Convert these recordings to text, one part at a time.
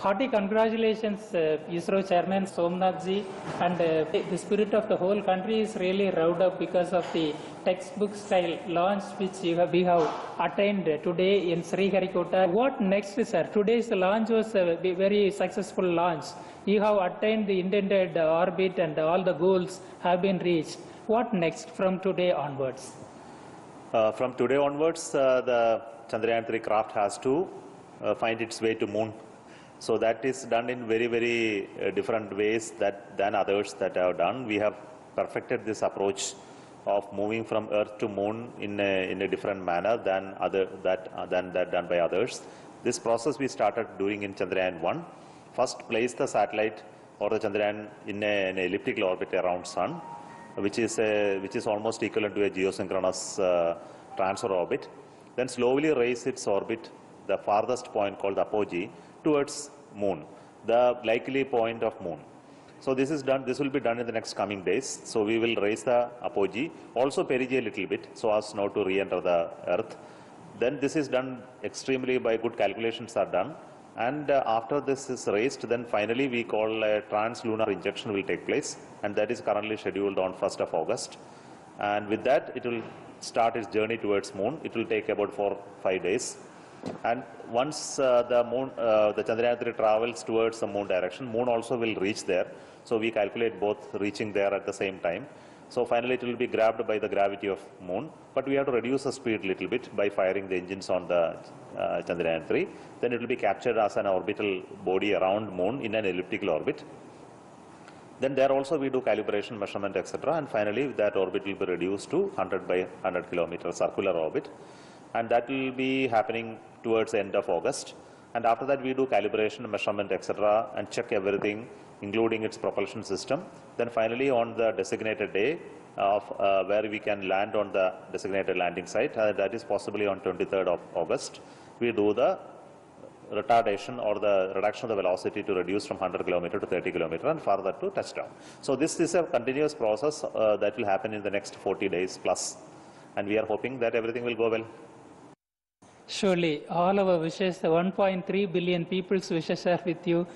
Hearty congratulations, ISRO Chairman Somnath ji, and the spirit of the whole country is really roused up because of the textbook style launch which we have attained today in Sriharikota. What next, sir? Today's launch was a very successful launch. You have attained the intended orbit and all the goals have been reached. What next from today onwards? From today onwards, the Chandrayaan-3 craft has to find its way to moon. So that is done in very, very different ways than others that have done. We have perfected this approach of moving from Earth to moon in a different manner than that done by others. This process we started doing in Chandrayaan-1. First, place the satellite or the Chandrayaan in an elliptical orbit around Sun, which is almost equivalent to a geosynchronous transfer orbit. Then slowly raise its orbit, the farthest point called the apogee, towards moon, the likely point of moon. So this is done. This will be done in the next coming days. So we will raise the apogee, also perigee a little bit, so as not to re-enter the Earth. Then this is done extremely by good calculations are done. And after this is raised, then finally we call a trans-lunar injection will take place, and that is currently scheduled on 1st of August. And with that, it will start its journey towards moon. It will take about 4-5 days. And once the Chandrayaan-3 travels towards the moon direction, moon also will reach there. So we calculate both reaching there at the same time. So finally, it will be grabbed by the gravity of moon. But we have to reduce the speed a little bit by firing the engines on the Chandrayaan-3. Then it will be captured as an orbital body around moon in an elliptical orbit. Then there also we do calibration, measurement, etc. And finally, that orbit will be reduced to 100 by 100 kilometer circular orbit. And that will be happening towards the end of August. And after that, we do calibration, measurement, etc. and check everything, including its propulsion system. Then finally, on the designated day of where we can land on the designated landing site, that is possibly on 23rd of August, we do the retardation or the reduction of the velocity to reduce from 100 kilometer to 30 kilometer and further to touchdown. So this is a continuous process that will happen in the next 40 days plus. And we are hoping that everything will go well. Surely, all our wishes, the 1.3 billion people's wishes are with you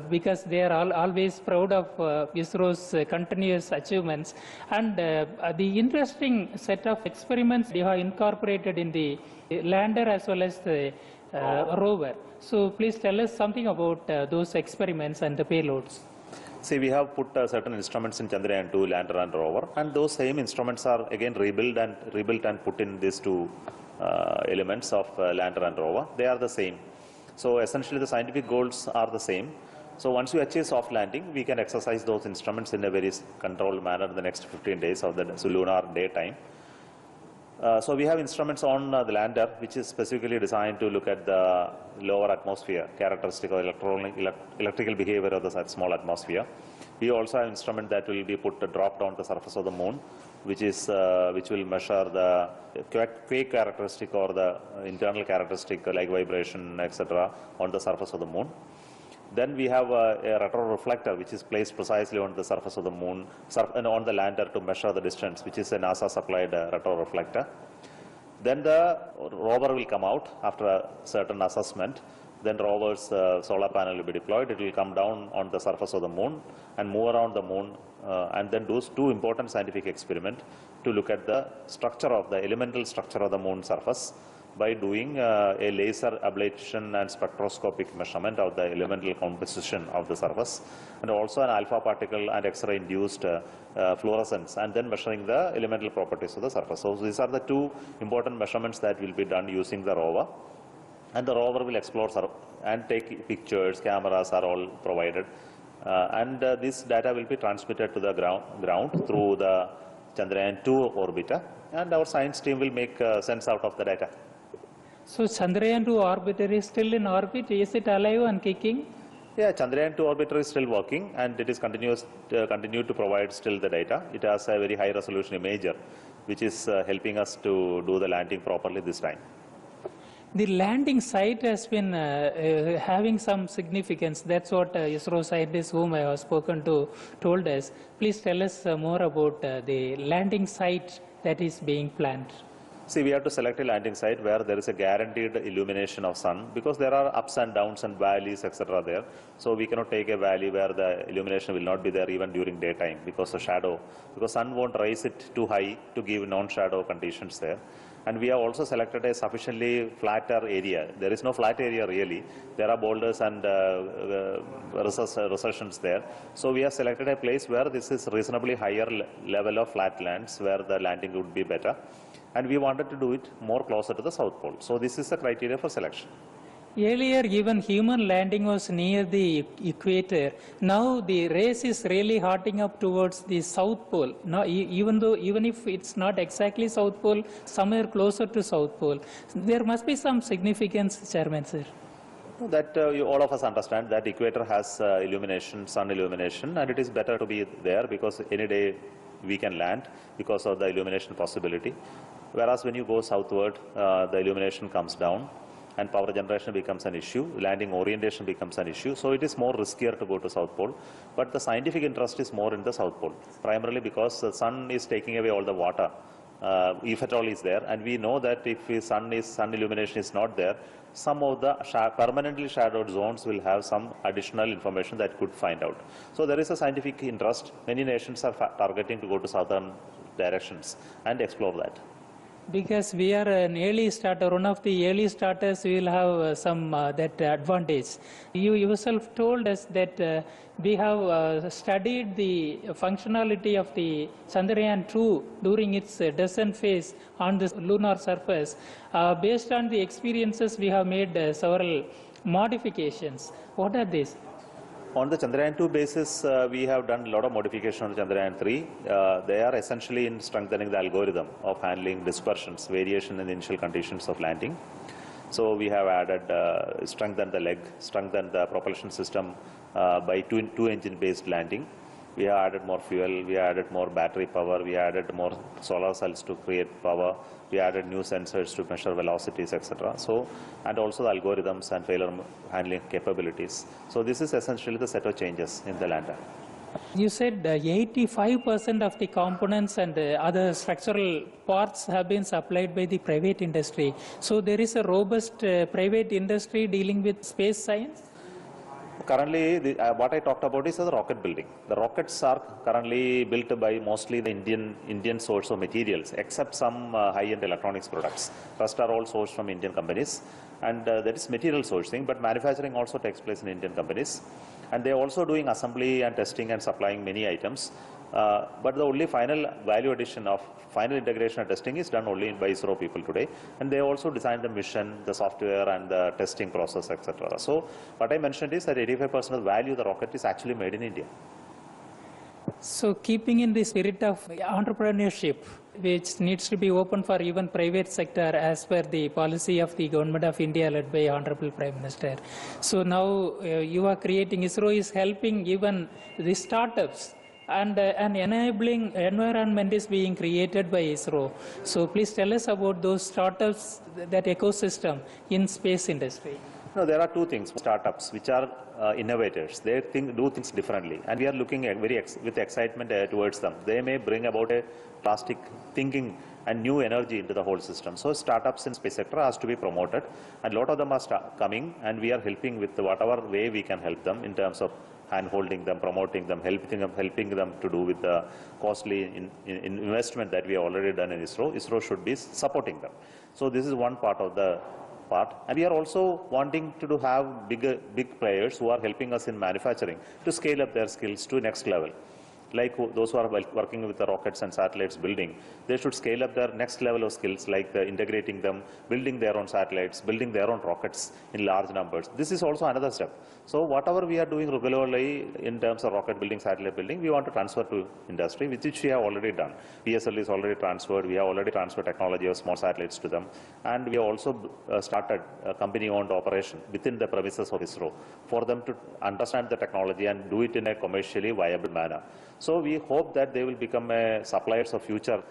because they are always proud of ISRO's continuous achievements. And the interesting set of experiments you have incorporated in the lander as well as the rover. So please tell us something about those experiments and the payloads. See, we have put certain instruments in Chandrayaan-2 lander and rover, and those same instruments are again rebuilt and put in these two elements of lander and rover. They are the same. So essentially the scientific goals are the same. So once we achieve soft landing, we can exercise those instruments in a very controlled manner in the next 15 days of the lunar daytime. So we have instruments on the lander, which is specifically designed to look at the lower atmosphere characteristic or electrical behavior of the small atmosphere. We also have instrument that will be dropped on the surface of the moon, which will measure the quake characteristic or the internal characteristic like vibration, etc. on the surface of the moon. Then we have a retroreflector, which is placed precisely on the surface of the moon and on the lander to measure the distance, which is a NASA-supplied retroreflector. Then the rover will come out after a certain assessment. Then rover's solar panel will be deployed. It will come down on the surface of the moon and move around the moon and then do two important scientific experiments to look at the structure of the elemental structure of the moon surface by doing a laser ablation and spectroscopic measurement of the elemental composition of the surface, and also an alpha particle and X-ray induced fluorescence, and then measuring the elemental properties of the surface. So these are the two important measurements that will be done using the rover. And the rover will explore and take pictures, cameras are all provided. And this data will be transmitted to the ground through the Chandrayaan-2 orbiter, and our science team will make sense out of the data. So Chandrayaan-2 orbiter is still in orbit. Is it alive and kicking? Yeah, Chandrayaan-2 orbiter is still working, and it is continue to provide still the data. It has a very high resolution imager, which is helping us to do the landing properly this time. The landing site has been having some significance. That's what ISRO scientists whom I have spoken to told us. Please tell us more about the landing site that is being planned. See, we have to select a landing site where there is a guaranteed illumination of sun, because there are ups and downs and valleys, etc. there. So we cannot take a valley where the illumination will not be there even during daytime because of shadow, because sun won't raise it too high to give non-shadow conditions there. And we have also selected a sufficiently flatter area. There is no flat area really. There are boulders and recessions there. So we have selected a place where this is reasonably higher level of flat lands where the landing would be better. And we wanted to do it more closer to the South Pole. So this is the criteria for selection. Earlier, even human landing was near the equator. Now the race is really hearting up towards the South Pole. Now, even if it's not exactly South Pole, somewhere closer to South Pole, there must be some significance, Chairman, sir. That all of us understand that equator has illumination, sun illumination, and it is better to be there because any day we can land because of the illumination possibility. Whereas when you go southward, the illumination comes down and power generation becomes an issue, landing orientation becomes an issue. So it is more riskier to go to South Pole. But the scientific interest is more in the South Pole, primarily because the sun is taking away all the water, if at all is there. And we know that if sun illumination is not there, some of the permanently shadowed zones will have some additional information that could find out. So there is a scientific interest. Many nations are targeting to go to southern directions and explore that. Because we are an early starter, one of the early starters, we will have some that advantage. You yourself told us that we have studied the functionality of the Chandrayaan-2 during its descent phase on the lunar surface. Based on the experiences, we have made several modifications. What are these? On the Chandrayaan-2 basis, we have done a lot of modification on the Chandrayaan-3. They are essentially in strengthening the algorithm of handling dispersions, variation in the initial conditions of landing. So we have added, strengthened the leg, strengthened the propulsion system by two engine based landing. We have added more fuel, we added more battery power, we added more solar cells to create power, we added new sensors to measure velocities, etc. So, and also the algorithms and failure handling capabilities. So this is essentially the set of changes in the lander. You said 85% of the components and other structural parts have been supplied by the private industry. So there is a robust private industry dealing with space science? Currently, what I talked about is the rocket building. The rockets are currently built by mostly the Indian source of materials, except some high-end electronics products. Rest are all sourced from Indian companies, and that is material sourcing, but manufacturing also takes place in Indian companies. And they are also doing assembly and testing and supplying many items. But the only final value addition of final integration and testing is done only by ISRO people today. And they also designed the mission, the software, and the testing process, etc. So what I mentioned is that 85% of the value of the rocket is actually made in India. So keeping in the spirit of entrepreneurship, which needs to be open for even private sector as per the policy of the Government of India led by Honorable Prime Minister. So now you are creating, ISRO is helping even the startups, and an enabling environment is being created by ISRO. So please tell us about those startups, that ecosystem in space industry. No, there are two things. Startups, which are innovators, they do things differently, and we are looking at with excitement towards them. They may bring about a plastic thinking and new energy into the whole system. So startups in space sector has to be promoted, and a lot of them are coming, and we are helping with whatever way we can help them in terms of hand-holding them, promoting them, helping them to do with the costly investment that we have already done in ISRO. ISRO should be supporting them. So this is one part of the part. And we are also wanting to have big players who are helping us in manufacturing to scale up their skills to next level. Like those who are working with the rockets and satellites building, they should scale up their next level of skills, like integrating them, building their own satellites, building their own rockets in large numbers. This is also another step. So whatever we are doing regularly in terms of rocket building, satellite building, we want to transfer to industry, which we have already done. PSL is already transferred. We have already transferred technology of small satellites to them. And we have also started a company-owned operation within the premises of ISRO for them to understand the technology and do it in a commercially viable manner. So we hope that they will become suppliers of future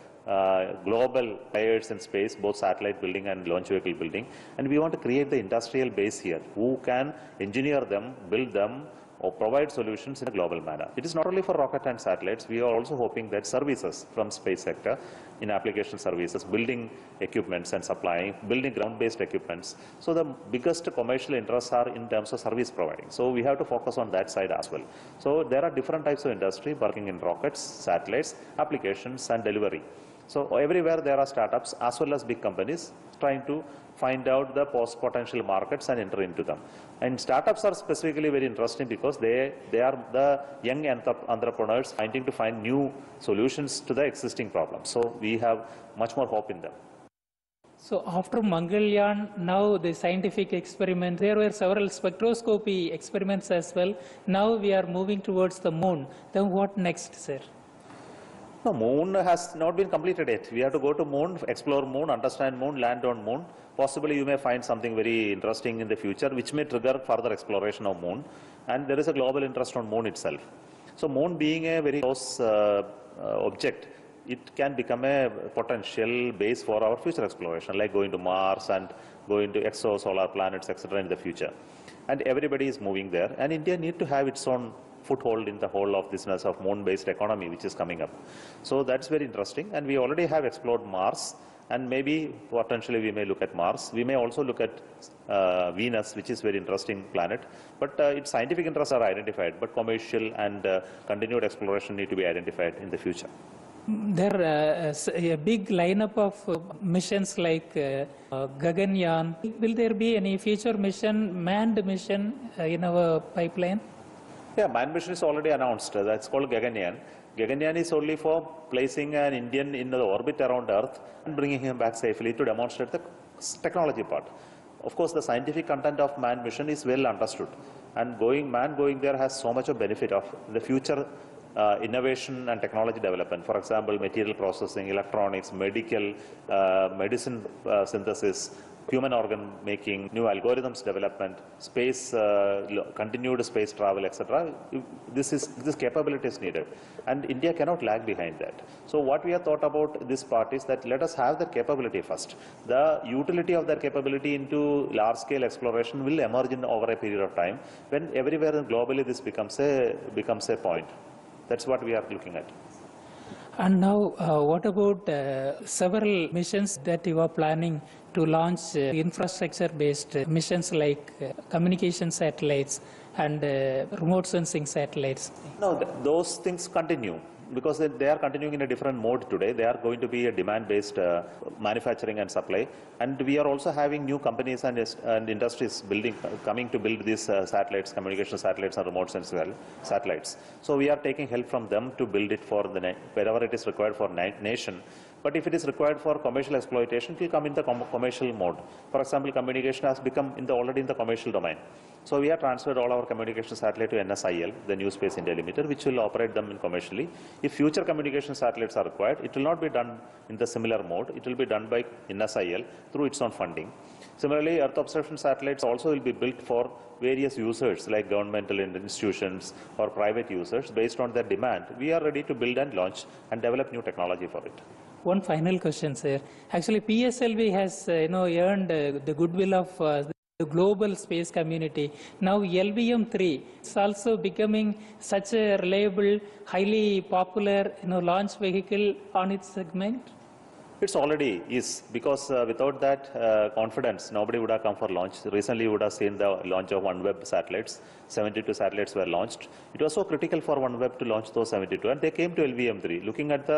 global players in space, both satellite building and launch vehicle building. And we want to create the industrial base here who can engineer them, build them, or provide solutions in a global manner. It is not only for rocket and satellites. We are also hoping that services from space sector in application services, building equipments and supplying, building ground-based equipments. So the biggest commercial interests are in terms of service providing. So we have to focus on that side as well. So there are different types of industry working in rockets, satellites, applications and delivery. So everywhere there are startups as well as big companies trying to find out the potential markets and enter into them. And startups are specifically very interesting because they are the young entrepreneurs trying to find new solutions to the existing problems. So we have much more hope in them. So after Mangalyaan, now the scientific experiment, there were several spectroscopy experiments as well. Now we are moving towards the moon. Then what next, sir? No, moon has not been completed yet. We have to go to moon, explore moon, understand moon, land on moon. Possibly you may find something very interesting in the future which may trigger further exploration of moon. And there is a global interest on moon itself. So moon being a very close object, it can become a potential base for our future exploration, like going to Mars and going to exosolar planets, etc. in the future. And everybody is moving there. And India need to have its own foothold in the whole of this mess of moon-based economy which is coming up. So that's very interesting. And we already have explored Mars. And maybe potentially we may look at Mars. We may also look at Venus, which is a very interesting planet. But its scientific interests are identified. But commercial and continued exploration need to be identified in the future. There a big lineup of missions like Gaganyaan. Will there be any future mission, manned mission in our pipeline? Yeah, manned mission is already announced. That's called Gaganyaan. Gaganyaan is only for placing an Indian in the orbit around Earth and bringing him back safely to demonstrate the technology part. Of course, the scientific content of manned mission is well understood. And going there has so much of benefit of the future innovation and technology development. For example, material processing, electronics, medicine synthesis, human organ making, new algorithms development, space, continued space travel, etc. This capability is needed. And India cannot lag behind that. So what we have thought about this part is that let us have that capability first. The utility of that capability into large-scale exploration will emerge over a period of time when everywhere globally this becomes a point. That's what we are looking at. And now, what about several missions that you are planning to launch infrastructure-based missions like communication satellites and remote sensing satellites? No, those things continue because they are continuing in a different mode today. They are going to be a demand-based manufacturing and supply. And we are also having new companies and industries coming to build these satellites, communication satellites and remote sensing satellites. So we are taking help from them to build it for wherever it is required for nation. But if it is required for commercial exploitation, it will come in the commercial mode. For example, communication has become already in the commercial domain. So we have transferred all our communication satellite to NSIL, the New Space India Limited, which will operate them commercially. If future communication satellites are required, it will not be done in the similar mode. It will be done by NSIL through its own funding. Similarly, Earth observation satellites also will be built for various users like governmental institutions or private users based on their demand. We are ready to build and launch and develop new technology for it. One final question, sir. Actually, PSLV has earned the goodwill of the global space community. Now LVM-3 is also becoming such a reliable, highly popular launch vehicle on its segment. It's already is because without that confidence, nobody would have come for launch. Recently, you would have seen the launch of OneWeb satellites. 72 satellites were launched. It was so critical for OneWeb to launch those 72, and they came to LVM-3. Looking at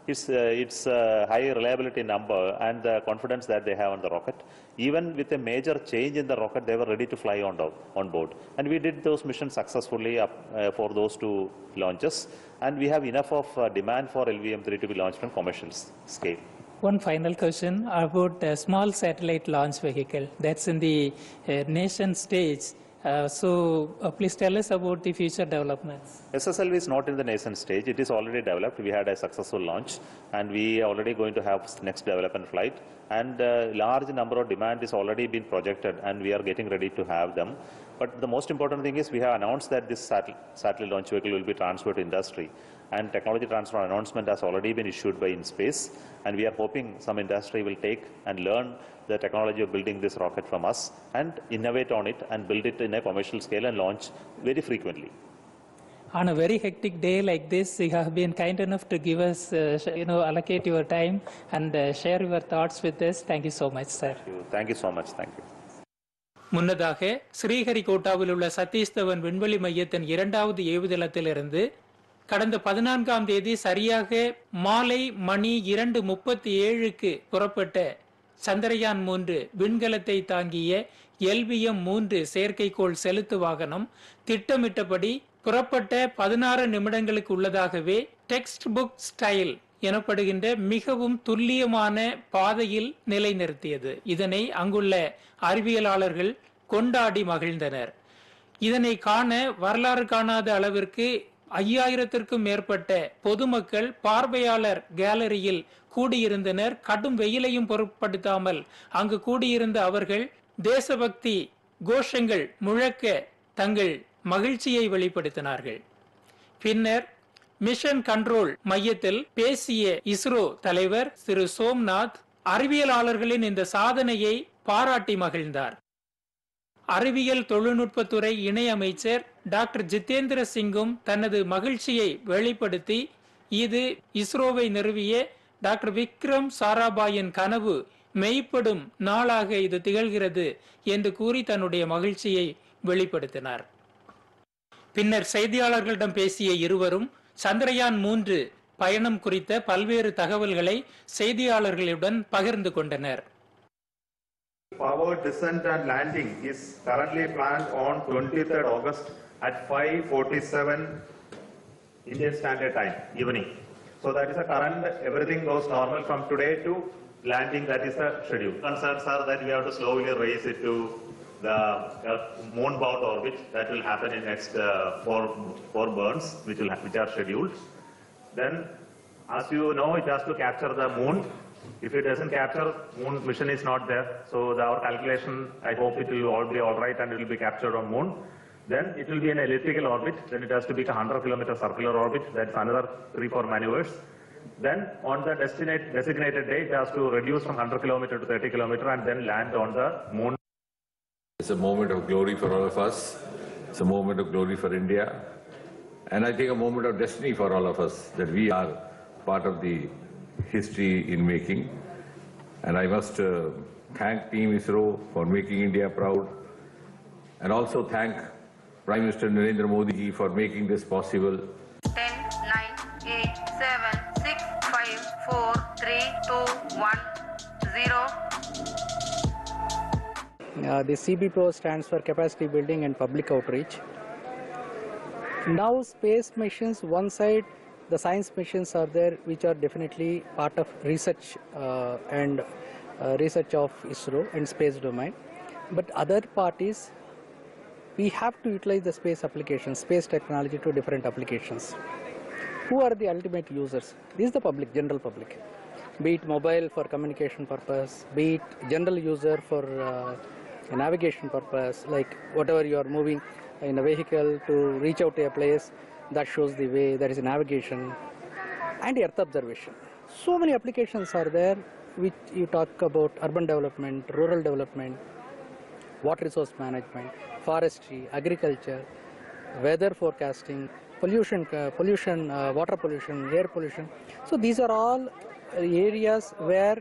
its high reliability number and the confidence that they have on the rocket, even with a major change in the rocket, they were ready to fly on board. And we did those missions successfully for those two launches. And we have enough of demand for LVM-3 to be launched on commercial scale. One final question about a small satellite launch vehicle that's in the nation stage. Please tell us about the future developments. SSLV is not in the nascent stage. It is already developed. We had a successful launch, and we are already going to have next development flight. And large number of demand is already been projected, and we are getting ready to have them. But the most important thing is we have announced that this satellite launch vehicle will be transferred to industry. and technology transfer announcement has already been issued by InSpace, and we are hoping some industry will take and learn the technology of building this rocket from us and innovate on it and build it in a commercial scale and launch very frequently. On a very hectic day like this, you have been kind enough to give us, allocate your time and share your thoughts with us. Thank you so much, sir. Thank you so much. Thank you. முன்னதாக ஸ்ரீஹரிகோட்டாவில் உள்ள சதீஷ் தவன் விண்வெளி மையத்தின் 2வது ஏவுதளத்திலிருந்து கடந்த 14ஆம் தேதி சரியாக மாலை மணி 2:37க்கு புறப்பட்ட சந்திரயான் 3 விண்கலத்தை தாங்கிய LVM-3 செயற்கைக்கோள் செலுத்து வாகனம் திட்டமிட்டபடி புறப்பட்ட 16 நிமிடங்களுக்கு உள்ளதாகவே டெக்ஸ்ட் புக் ஸ்டைல் எனப்படுகின்ற மிகவும் துல்லியமான பாதையில் நிலைநிறுத்தியது. இதனை அங்குள்ள அறிவியலாளர்கள் கொண்டாடி மகிழ்ந்தனர். இதனை காண வரலாறு காணாத அளவிற்கு 5000த்திற்கும் மேற்பட்ட பொதுமக்கள் பார்வையாளர் கேலரியில் கூடியிருந்தனர். கடும் வெயிலையும் பொருட்படுத்தாமல் அங்கு கூடியிருந்த அவர்கள் தேசபக்தி கோஷங்கள் முழக்க தங்கள் மகிழ்ச்சியை வெளிப்படுத்தினார்கள். பின்னர் மிஷன் கண்ட்ரோல் மையத்தில் பேசிய இஸ்ரோ தலைவர் திரு சோம்நாத் அறிவியலாளர்களின் இந்த சாதனையை பாராட்டி மகிழ்ந்தார். அறிவியல் தொழில்நுட்பத்துறை இணை அமைச்சர் டாக்டர் ஜிதேந்திர சிங்கும் தனது மகிழ்ச்சியை வெளிப்படுத்தி இது இஸ்ரோவை நிறுவிய டாக்டர் விக்ரம் சாராபாயின் கனவு மெய்ப்படும் நாளாக இது திகழ்கிறது என்று கூறி தன்னுடைய மகிழ்ச்சியை வெளிப்படுத்தினார். பின்னர் செய்தியாளர்களிடம் பேசிய இருவரும் சந்திரயான் 3 பயணம் குறித்த பல்வேறு தகவல்களை செய்தியாளர்களுடன் பகிர்ந்து கொண்டனர். Powered descent and landing is currently planned on 23rd August at 5:47 Indian Standard Time evening. So that is the current, everything goes normal from today to landing, that is the schedule. Concerns are that we have to slowly raise it to the moon-bound orbit. That will happen in next four burns which are scheduled. Then, as you know, it has to capture the moon. If it doesn't capture, moon mission is not there. So our calculation, I hope it will all be all right and it will be captured on moon. Then it will be an elliptical orbit. Then it has to be a 100-kilometer circular orbit. That's another 3-4 maneuvers. Then on the designated day, it has to reduce from 100 kilometer to 30 kilometer and then land on the moon. It's a moment of glory for all of us. It's a moment of glory for India. And I think a moment of destiny for all of us, that we are part of the history in making. And I must thank Team ISRO for making India proud. And also thank Prime Minister Narendra Modi for making this possible. 10, 9, 8, 7, 6, 5, 4, 3, 2, 1, 0. The CBPO stands for Capacity Building and Public Outreach. Now space missions, one side the science missions are there which are definitely part of research and research of ISRO and space domain. But other parties, we have to utilize the space applications, space technology to different applications. Who are the ultimate users? This is the public, general public. Be it mobile for communication purpose, be it general user for navigation purpose, like whatever you are moving in a vehicle to reach out to a place, that shows the way, that is navigation, and earth observation. So many applications are there which you talk about urban development, rural development, water resource management, forestry, agriculture, weather forecasting, pollution, water pollution, air pollution. So these are all areas where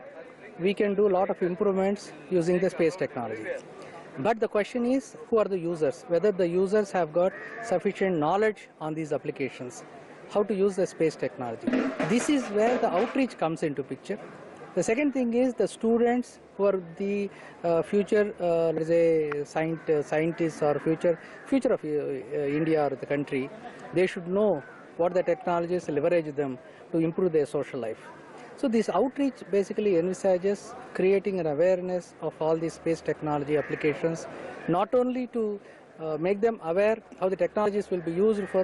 we can do a lot of improvements using the space technology. But the question is, who are the users? Whether the users have got sufficient knowledge on these applications, how to use the space technology. This is where the outreach comes into picture. The second thing is the students who are the future scientists or future of India or the country. They should know what the technologies leverage them to improve their social life. So this outreach basically envisages creating an awareness of all these space technology applications, not only to make them aware how the technologies will be used for